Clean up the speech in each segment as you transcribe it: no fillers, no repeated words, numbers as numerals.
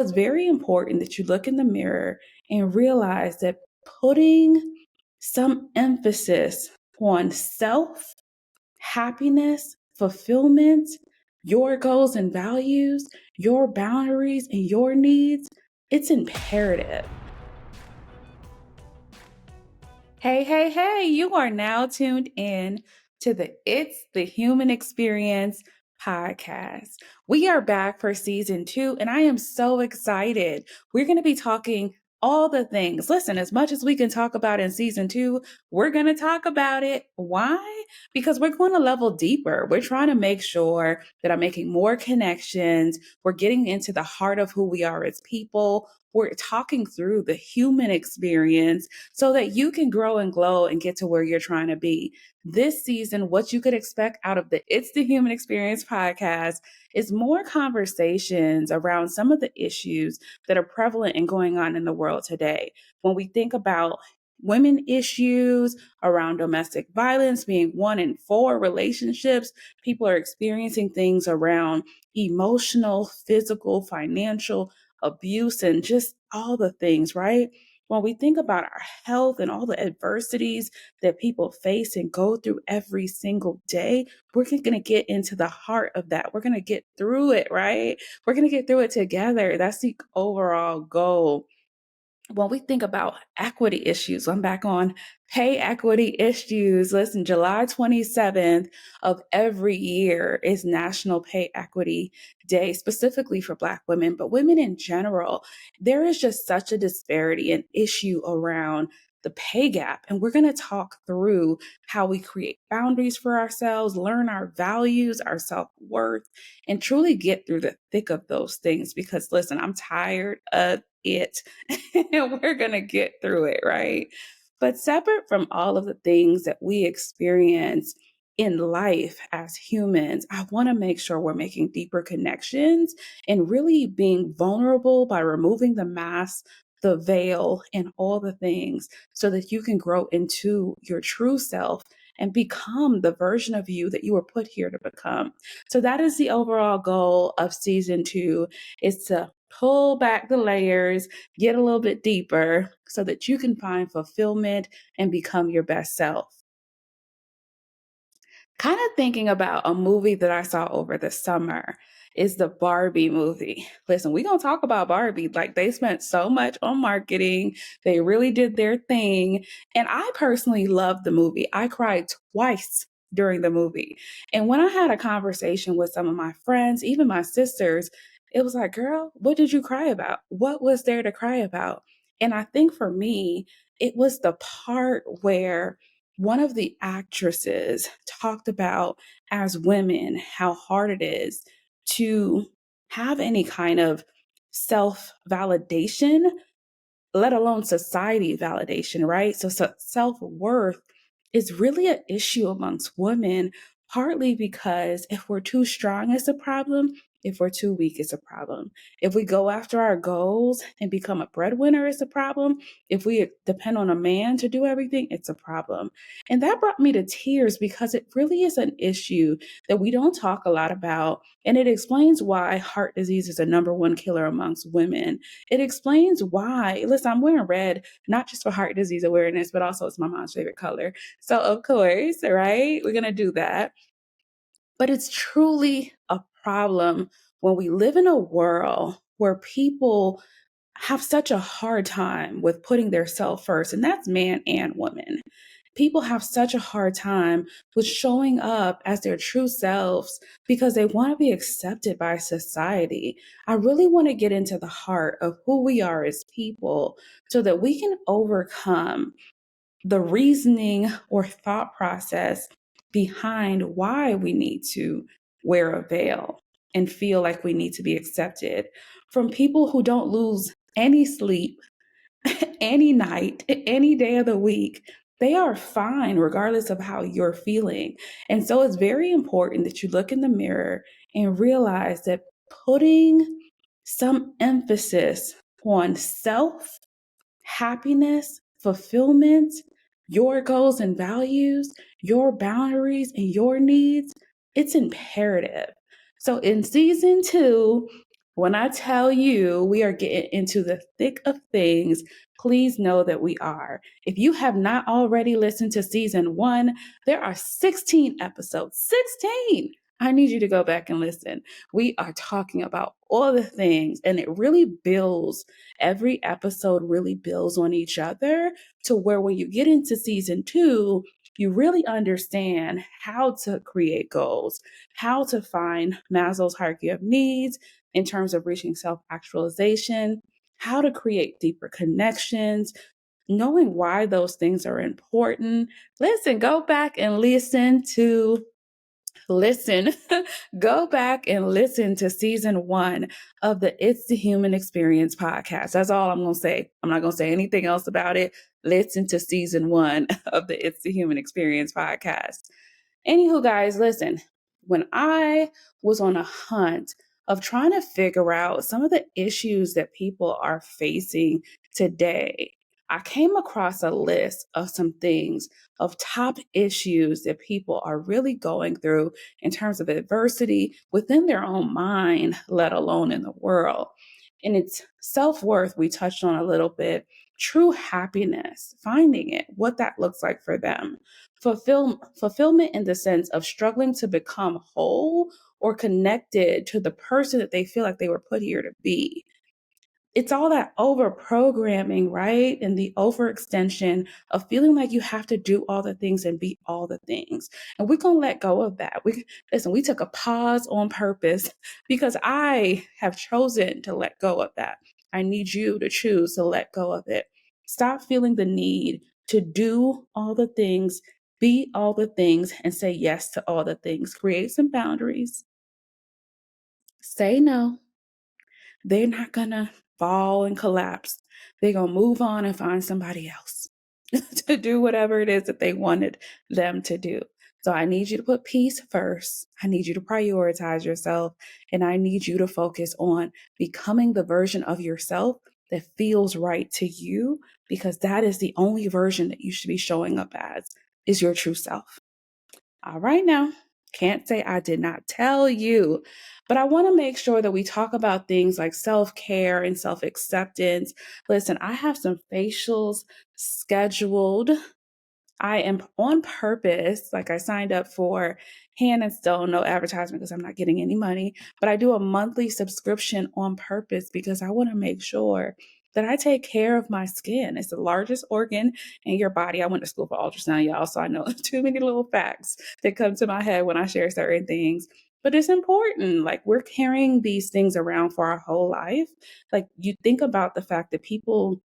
it's very important that you look in the mirror and realize that putting some emphasis on self, happiness, fulfillment, your goals and values, your boundaries and your needs, it's imperative. Hey, hey, hey, you are now tuned in to the It's the Human Experience podcast. We are back for season 2, and I am so excited. We're going to be talking all the things. Listen, as much as we can talk about in season 2, we're going to talk about it. Why? Because we're going to level deeper. We're trying to make sure that I'm making more connections. We're getting into the heart of who we are as people. We're talking through the human experience so that you can grow and glow and get to where you're trying to be. This season, what you could expect out of the It's the Human Experience podcast is more conversations around some of the issues that are prevalent and going on in the world today. When we think about women issues around domestic violence being 1 in 4 relationships, people are experiencing things around emotional, physical, financial abuse, and just all the things, right? When we think about our health and all the adversities that people face and go through every single day, we're going to get into the heart of that. We're going to get through it, right? We're going to get through it together. That's the overall goal. When we think about equity issues, I'm back on pay equity issues. Listen, July 27th of every year is National Pay Equity Day, specifically for Black women, but women in general. There is just such a disparity and issue around the pay gap. And we're going to talk through how we create boundaries for ourselves, learn our values, our self worth, and truly get through the thick of those things. Because listen, I'm tired of it and we're going to get through it, right? But separate from all of the things that we experience in life as humans, I want to make sure we're making deeper connections and really being vulnerable by removing the mask, the veil, and all the things so that you can grow into your true self and become the version of you that you were put here to become. So that is the overall goal of season 2, is to pull back the layers, get a little bit deeper so that you can find fulfillment and become your best self. Kind of thinking about a movie that I saw over the summer is the Barbie movie. Listen, we're going to talk about Barbie. Like, they spent so much on marketing. They really did their thing. And I personally loved the movie. I cried twice during the movie. And when I had a conversation with some of my friends, even my sisters, it was like, girl, what did you cry about? What was there to cry about? And I think for me, it was the part where one of the actresses talked about, as women, how hard it is to have any kind of self validation, let alone society validation, right? So self worth is really an issue amongst women, partly because if we're too strong, it's a problem. If we're too weak, it's a problem. If we go after our goals and become a breadwinner, it's a problem. If we depend on a man to do everything, it's a problem. And that brought me to tears because it really is an issue that we don't talk a lot about. And it explains why heart disease is a #1 killer amongst women. It explains why, listen, I'm wearing red, not just for heart disease awareness, but also it's my mom's favorite color. So, of course, right, we're going to do that. But it's truly a problem when we live in a world where people have such a hard time with putting their self first, and that's man and woman. People have such a hard time with showing up as their true selves because they want to be accepted by society. I really want to get into the heart of who we are as people so that we can overcome the reasoning or thought process behind why we need to wear a veil and feel like we need to be accepted from people who don't lose any sleep any night, any day of the week. They are fine regardless of how you're feeling. And so it's very important that you look in the mirror and realize that putting some emphasis on self, happiness, fulfillment, your goals and values, your boundaries and your needs, it's imperative. So in season 2, When I tell you we are getting into the thick of things, please know that we are. If you have not already listened to season one, there are 16 episodes. 16! I need you to go back and listen. We are talking about all the things, and it really builds, every episode really builds on each other to where when you get into season two, you really understand how to create goals, how to find Maslow's hierarchy of needs in terms of reaching self actualization, how to create deeper connections, knowing why those things are important. Listen, go back and listen, go back and listen to season one of the It's the Human Experience podcast. That's all I'm going to say. I'm not going to say anything else about it. Listen to season one of the It's the Human Experience podcast. Anywho, guys, listen, when I was on a hunt of trying to figure out some of the issues that people are facing today, I came across a list of some things, of top issues that people are really going through in terms of adversity within their own mind, let alone in the world. And it's self worth, we touched on a little bit, true happiness, finding it, what that looks like for them, fulfillment in the sense of struggling to become whole or connected to the person that they feel like they were put here to be. It's all that over programming, right? And the overextension of feeling like you have to do all the things and be all the things. And we're going to let go of that. We took a pause on purpose because I have chosen to let go of that. I need you to choose to let go of it. Stop feeling the need to do all the things, be all the things, and say yes to all the things. Create some boundaries. Say no. They're not gonna fall and collapse. They're gonna move on and find somebody else to do whatever it is that they wanted them to do. So I need you to put peace first. I need you to prioritize yourself. And I need you to focus on becoming the version of yourself that feels right to you, because that is the only version that you should be showing up as, is your true self. All right, now, can't say I did not tell you, but I want to make sure that we talk about things like self care and self acceptance. Listen, I have some facials scheduled. I am on purpose, like I signed up for Hand and Stone, no advertisement because I'm not getting any money, but I do a monthly subscription on purpose because I want to make sure that I take care of my skin. It's the largest organ in your body. I went to school for ultrasound, y'all, so I know too many little facts that come to my head when I share certain things. But it's important. Like, we're carrying these things around for our whole life. Like, you think about the fact that people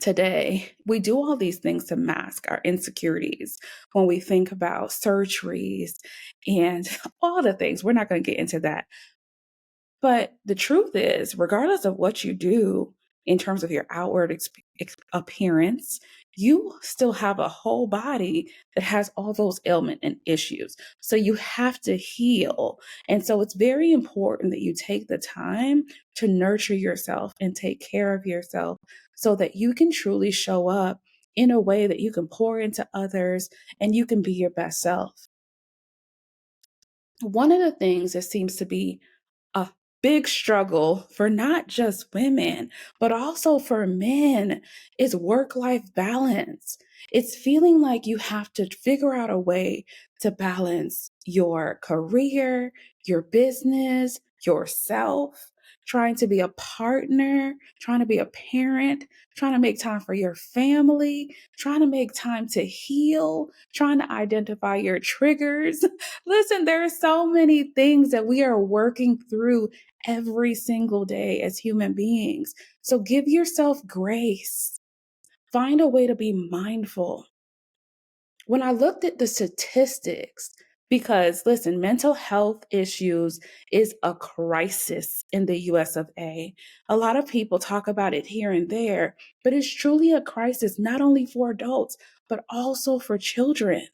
today, we do all these things to mask our insecurities when we think about surgeries and all the things. We're not going to get into that. But the truth is, regardless of what you do in terms of your outward appearance, you still have a whole body that has all those ailments and issues. So you have to heal. And so it's very important that you take the time to nurture yourself and take care of yourself so that you can truly show up in a way that you can pour into others and you can be your best self. One of the things that seems to be a big struggle for not just women, but also for men is work life balance. It's feeling like you have to figure out a way to balance your career, your business, yourself, trying to be a partner, trying to be a parent, trying to make time for your family, trying to make time to heal, trying to identify your triggers. Listen, there are so many things that we are working through every single day as human beings. So give yourself grace. Find a way to be mindful. When I looked at the statistics, because listen, mental health issues is a crisis in the US of A. A lot of people talk about it here and there, but it's truly a crisis, not only for adults, but also for children.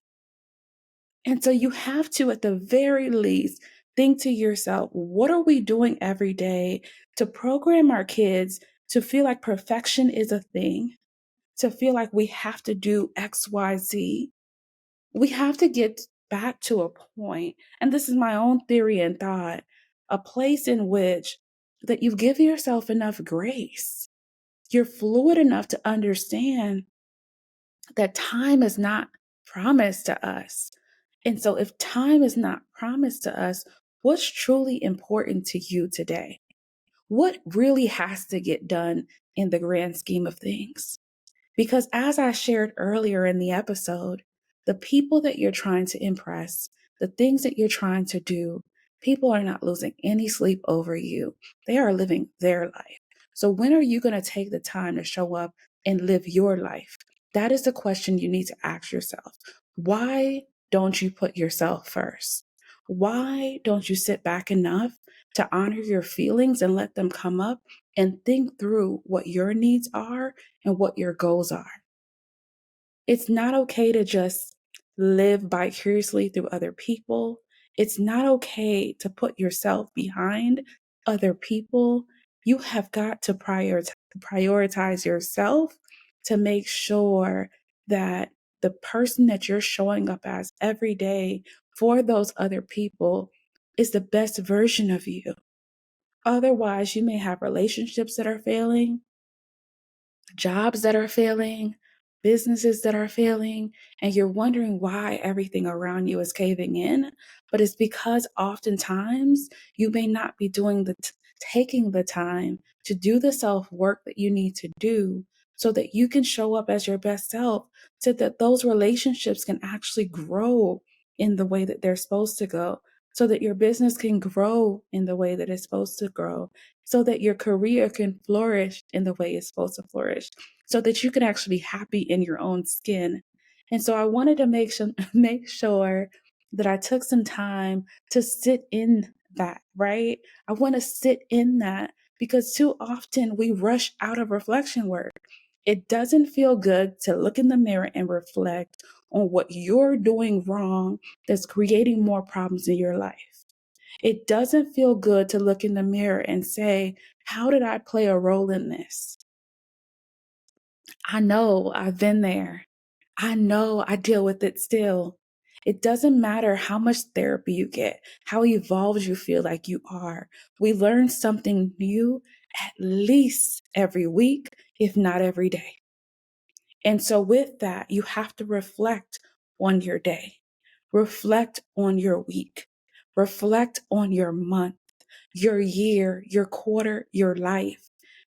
And so you have to, at the very least, think to yourself, what are we doing every day to program our kids to feel like perfection is a thing, to feel like we have to do X, Y, Z? We have to get back to a point, and this is my own theory and thought, a place in which that you give yourself enough grace. You're fluid enough to understand that time is not promised to us. And so, if time is not promised to us, what's truly important to you today? What really has to get done in the grand scheme of things? Because as I shared earlier in the episode, the people that you're trying to impress, the things that you're trying to do, people are not losing any sleep over you. They are living their life. So when are you going to take the time to show up and live your life? That is the question you need to ask yourself. Why don't you put yourself first? Why don't you sit back enough to honor your feelings and let them come up and think through what your needs are and what your goals are? It's not okay to just live vicariously through other people. It's not okay to put yourself behind other people. You have got to prioritize yourself to make sure that the person that you're showing up as every day for those other people is the best version of you. Otherwise, you may have relationships that are failing, jobs that are failing, businesses that are failing, and you're wondering why everything around you is caving in. But it's because oftentimes you may not be taking the time to do the self work that you need to do so that you can show up as your best self, so that those relationships can actually grow in the way that they're supposed to go, so that your business can grow in the way that it's supposed to grow, so that your career can flourish in the way it's supposed to flourish, so that you can actually be happy in your own skin. And so I wanted to make sure that I took some time to sit in that, right? I want to sit in that because too often we rush out of reflection work. It doesn't feel good to look in the mirror and reflect on what you're doing wrong that's creating more problems in your life. It doesn't feel good to look in the mirror and say, how did I play a role in this? I know I've been there. I know I deal with it still. It doesn't matter how much therapy you get, how evolved you feel like you are. We learn something new at least every week, if not every day. And so, with that, you have to reflect on your day, reflect on your week, reflect on your month, your year, your quarter, your life,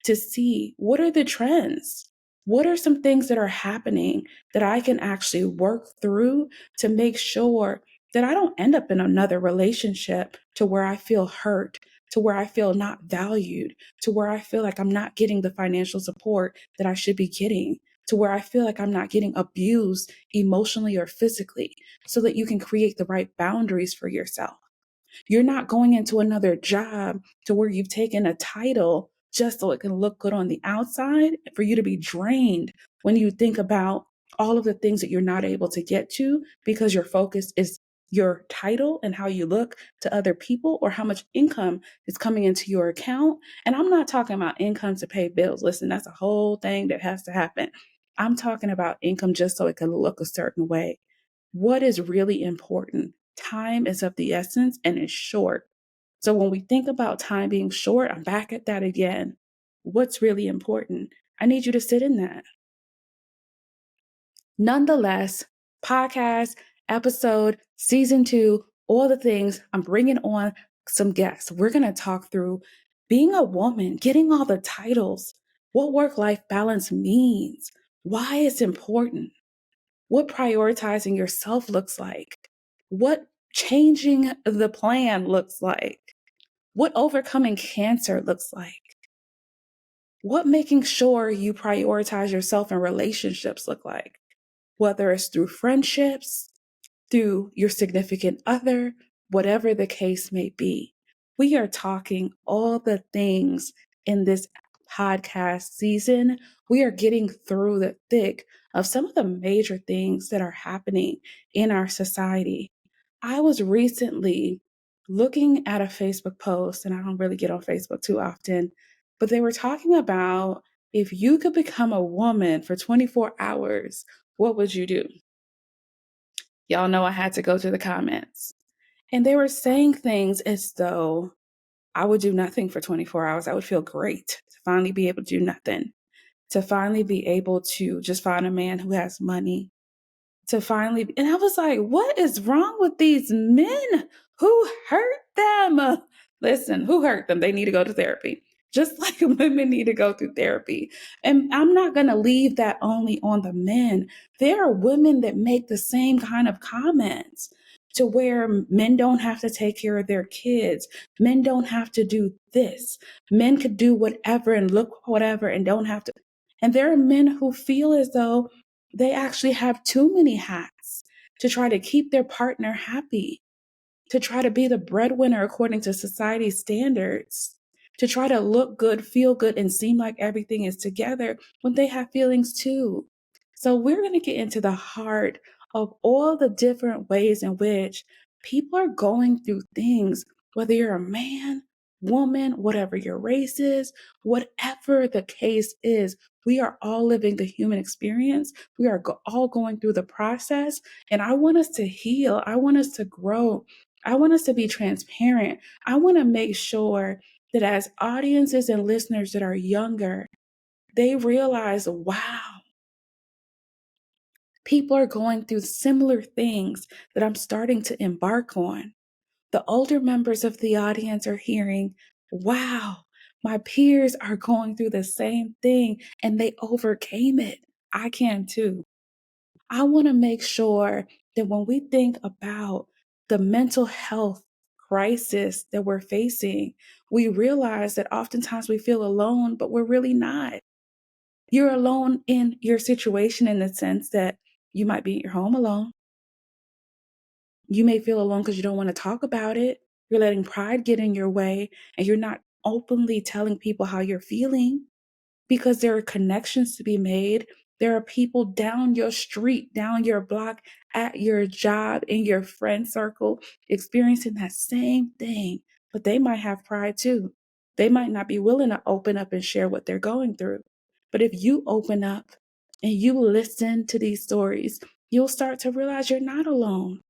to see what are the trends? What are some things that are happening that I can actually work through to make sure that I don't end up in another relationship to where I feel hurt, to where I feel not valued, to where I feel like I'm not getting the financial support that I should be getting, to where I feel like I'm not getting abused emotionally or physically, so that you can create the right boundaries for yourself. You're not going into another job to where you've taken a title just so it can look good on the outside for you to be drained when you think about all of the things that you're not able to get to because your focus is your title and how you look to other people or how much income is coming into your account. And I'm not talking about income to pay bills. Listen, that's a whole thing that has to happen. I'm talking about income just so it can look a certain way. What is really important? Time is of the essence and it's short. So when we think about time being short, I'm back at that again. What's really important? I need you to sit in that. Nonetheless, podcast, episode, season 2, all the things, I'm bringing on some guests. We're going to talk through being a woman, getting all the titles, what work-life balance means, why it's important, what prioritizing yourself looks like, what changing the plan looks like, what overcoming cancer looks like, what making sure you prioritize yourself in relationships look like, whether it's through friendships, through your significant other, whatever the case may be. We are talking all the things in this podcast season. We are getting through the thick of some of the major things that are happening in our society. I was recently looking at a Facebook post, and I don't really get on Facebook too often, but they were talking about if you could become a woman for 24 hours, what would you do? Y'all know I had to go to the comments. And they were saying things as though I would do nothing for 24 hours. I would feel great to finally be able to do nothing, to finally be able to just find a man who has money, to finally, and I was like, what is wrong with these men? Who hurt them? Listen, who hurt them? They need to go to therapy. Just like women need to go through therapy. And I'm not going to leave that only on the men. There are women that make the same kind of comments, to where men don't have to take care of their kids. Men don't have to do this. Men could do whatever and look whatever and don't have to. And there are men who feel as though they actually have too many hats to try to keep their partner happy, to try to be the breadwinner according to society's standards, to try to look good, feel good, and seem like everything is together when they have feelings too. So we're going to get into the heart of all the different ways in which people are going through things, whether you're a man, woman, whatever your race is, whatever the case is. We are all living the human experience. We are all going through the process. And I want us to heal. I want us to grow. I want us to be transparent. I want to make sure that as audiences and listeners that are younger, they realize, wow, people are going through similar things that I'm starting to embark on. The older members of the audience are hearing, wow, my peers are going through the same thing and they overcame it. I can too. I want to make sure that when we think about the mental health crisis that we're facing, we realize that oftentimes we feel alone, but we're really not. You're alone in your situation in the sense that you might be in your home alone. You may feel alone because you don't want to talk about it. You're letting pride get in your way and you're not openly telling people how you're feeling, because there are connections to be made. There are people down your street, down your block, at your job, in your friend circle, experiencing that same thing, but they might have pride too. They might not be willing to open up and share what they're going through. But if you open up and you listen to these stories, you'll start to realize you're not alone.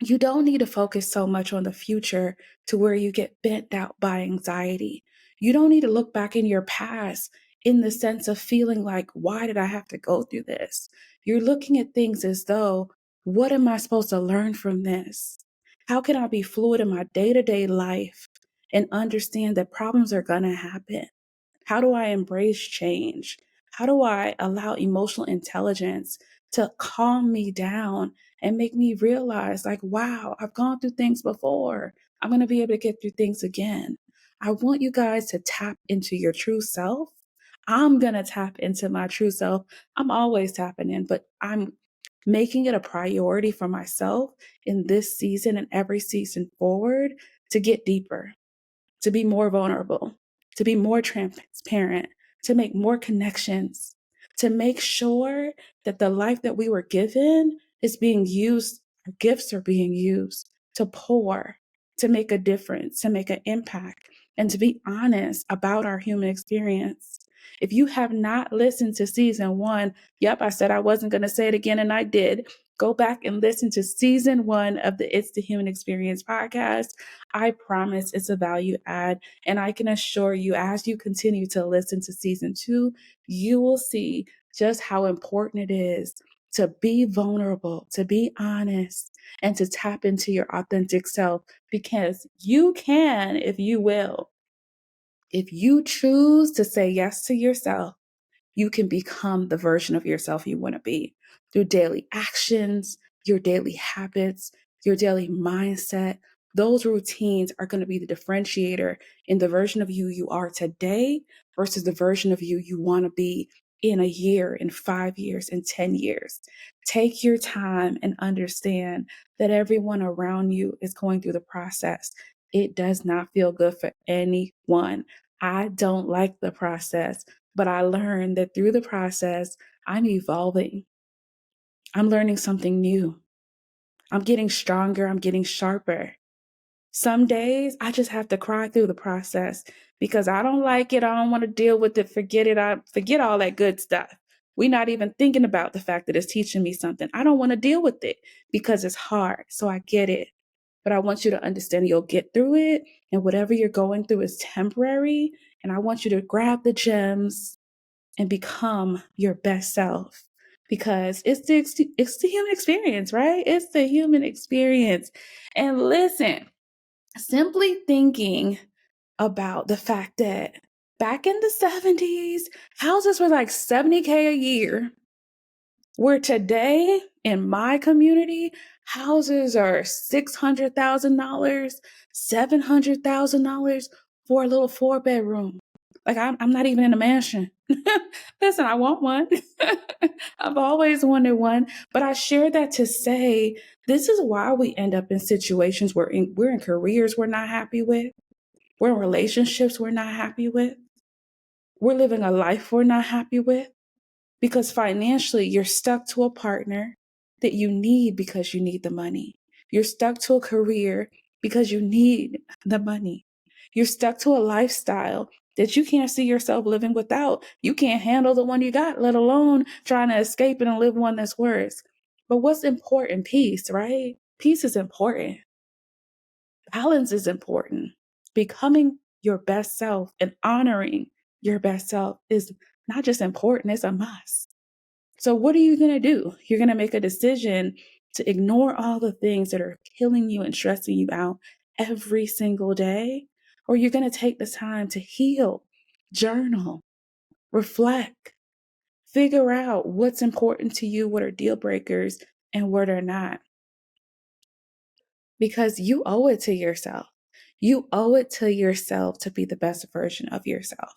You don't need to focus so much on the future to where you get bent out by anxiety. You don't need to look back in your past in the sense of feeling like, why did I have to go through this? You're looking at things as though, what am I supposed to learn from this? How can I be fluid in my day to day life and understand that problems are going to happen? How do I embrace change? How do I allow emotional intelligence to calm me down and make me realize, like, wow, I've gone through things before. I'm going to be able to get through things again. I want you guys to tap into your true self. I'm going to tap into my true self. I'm always tapping in, but I'm making it a priority for myself in this season and every season forward to get deeper, to be more vulnerable, to be more transparent, to make more connections, to make sure that the life that we were given is being used, our gifts are being used to pour, to make a difference, to make an impact, and to be honest about our human experience. If you have not listened to season one, yep, I said I wasn't going to say it again, and I did. Go back and listen to season one of the It's the Human Experience podcast. I promise it's a value add. And I can assure you, as you continue to listen to season two, you will see just how important it is to be vulnerable, to be honest, and to tap into your authentic self, because you can if you will. If you choose to say yes to yourself, you can become the version of yourself you want to be through daily actions, your daily habits, your daily mindset. Those routines are going to be the differentiator in the version of you are today versus the version of you want to be in a year, in 5 years, in 10 years. Take your time and understand that everyone around you is going through the process. It does not feel good for anyone. I don't like the process. But I learned that through the process, I'm evolving. I'm learning something new. I'm getting stronger. I'm getting sharper. Some days I just have to cry through the process because I don't like it. I don't want to deal with it. Forget it. I forget all that good stuff. We're not even thinking about the fact that it's teaching me something. I don't want to deal with it because it's hard. So I get it. but I want you to understand you'll get through it, and whatever you're going through is temporary. And I want you to grab the gems and become your best self, because it's the human experience, right? It's the human experience. And listen, simply thinking about the fact that back in the 70s, houses were like 70K a year, where today in my community, houses are $600,000, $700,000 for a little 4-bedroom. Like I'm not even in a mansion. Listen, I want one. I've always wanted one, but I share that to say this is why we end up in situations where we're in careers we're not happy with, we're in relationships we're not happy with, we're living a life we're not happy with, because financially you're stuck to a partner that you need because you need the money. You're stuck to a career because you need the money. You're stuck to a lifestyle that you can't see yourself living without. You can't handle the one you got, let alone trying to escape it and live one that's worse. But what's important? Peace, right? Peace is important. Balance is important. Becoming your best self and honoring your best self is not just important, it's a must. So, what are you going to do? You're going to make a decision to ignore all the things that are killing you and stressing you out every single day, or you're going to take the time to heal, journal, reflect, figure out what's important to you, what are deal breakers, and what are not. Because you owe it to yourself. You owe it to yourself to be the best version of yourself.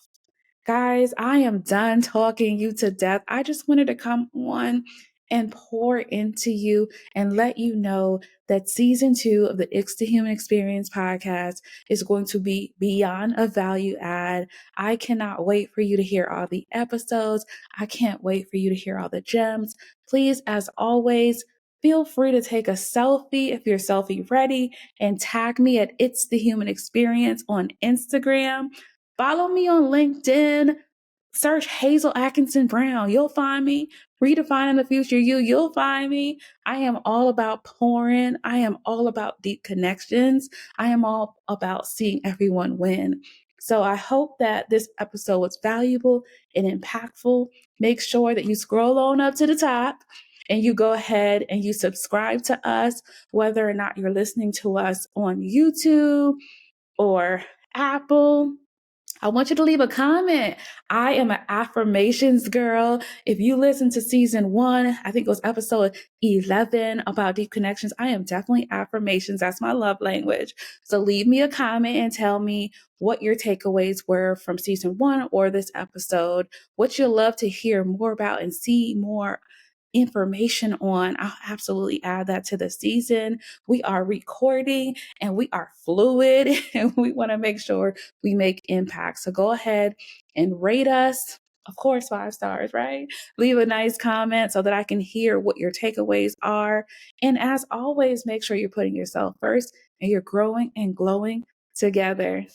Guys, I am done talking you to death. I just wanted to come on and pour into you and let you know that season 2 of the It's the Human Experience podcast is going to be beyond a value add. I cannot wait for you to hear all the episodes. I can't wait for you to hear all the gems. Please, as always, feel free to take a selfie if you're selfie ready and tag me at It's the Human Experience on Instagram. Follow me on LinkedIn. Search Hazel Atkinson Brown. You'll find me. Redefining the future you'll find me. I am all about pouring. I am all about deep connections. I am all about seeing everyone win. So I hope that this episode was valuable and impactful. Make sure that you scroll on up to the top and you go ahead and you subscribe to us, whether or not you're listening to us on YouTube or Apple. I want you to leave a comment. I am an affirmations girl. If you listen to season 1, I think it was episode 11 about deep connections, I am definitely affirmations. That's my love language. So leave me a comment and tell me what your takeaways were from season 1 or this episode, what you'd love to hear more about and see more information on. I'll absolutely add that to the season. We are recording and we are fluid and we want to make sure we make impact. So go ahead and rate us. Of course, 5 stars, right? Leave a nice comment so that I can hear what your takeaways are. And as always, make sure you're putting yourself first and you're growing and glowing together.